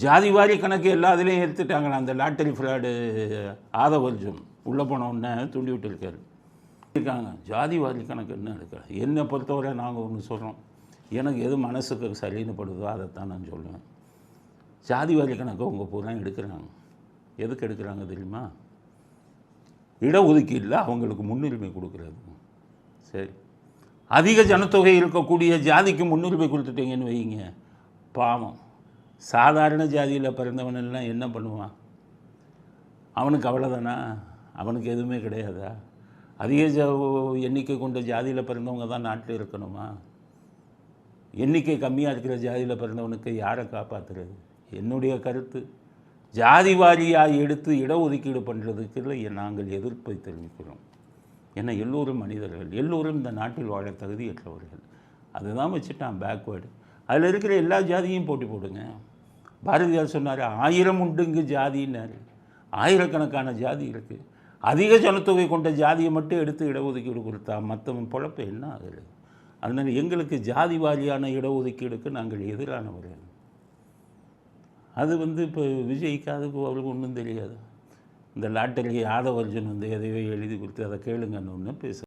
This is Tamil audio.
ஜாதிவாரி கணக்கு எல்லாத்துலேயும் எடுத்துட்டாங்களா. அந்த லாட்டரி ஃப்ராடு ஆதவர்ஜுன் உள்ளே போனவுடனே தூண்டி விட்டுருக்காரு இருக்காங்க. ஜாதிவாரி கணக்கு என்ன எடுக்கல. என்னை பொறுத்தவரை நாங்கள் ஒன்று சொல்கிறோம், எனக்கு எது மனசுக்கு சரின்னு படுதோ அதைத்தான் நான் சொல்லுவேன். ஜாதிவாரி கணக்கை உங்கள் பூரா எடுக்கிறாங்க. எதுக்கு எடுக்கிறாங்க தெரியுமா? இடஒதுக்கீடில் அவங்களுக்கு முன்னுரிமை கொடுக்குறது. சரி, அதிக ஜனத்தொகை இருக்கக்கூடிய ஜாதிக்கு முன்னுரிமை கொடுத்துட்டீங்கன்னு வைங்க, பாவம் சாதாரண ஜாதியில் பிறந்தவனெல்லாம் என்ன பண்ணுவான்? அவனுக்கு அவ்வளோதானா? அவனுக்கு எதுவுமே கிடையாதா? அதிக எண்ணிக்கை கொண்ட ஜாதியில் பிறந்தவங்க தான் நாட்டில் இருக்கணுமா? எண்ணிக்கை கம்மியாக இருக்கிற ஜாதியில் பிறந்தவனுக்கு யாரை காப்பாற்றுறது? என்னுடைய கருத்து, ஜாதி வாரியாக எடுத்து இடஒதுக்கீடு பண்ணுறதுக்கு நாங்கள் எதிர்ப்பை தெரிவிக்கிறோம். ஏன்னா எல்லோரும் மனிதர்கள், எல்லோரும் இந்த நாட்டில் வாழ தகுதியற்றவர்கள். அதுதான் வச்சுட்டான் பேக்வேர்டு. அதில் இருக்கிற எல்லா ஜாதியும் போட்டி போடுங்க. பாரதியார் சொன்னார், 1000 உண்டுங்கு ஜாதின்னாரு. ஆயிரக்கணக்கான ஜாதி இருக்குது. அதிக ஜனத்தொகை கொண்ட ஜாதியை மட்டும் எடுத்து இடஒதுக்கீடு கொடுத்தா மற்றவன் பொழப்பு என்ன ஆகுது? அதனால் எங்களுக்கு ஜாதி வாரியான இடஒதுக்கீடுக்கு நாங்கள் எதிரானவர்கள். அது இப்போ விஜய்க்கு அதுக்கு அவருக்கு ஒன்றும் தெரியாது. இந்த லாட்டரி ஆதவர்ஜுன் எதையோ எழுதி கொடுத்து அதை கேளுங்கன்னு ஒன்று பேச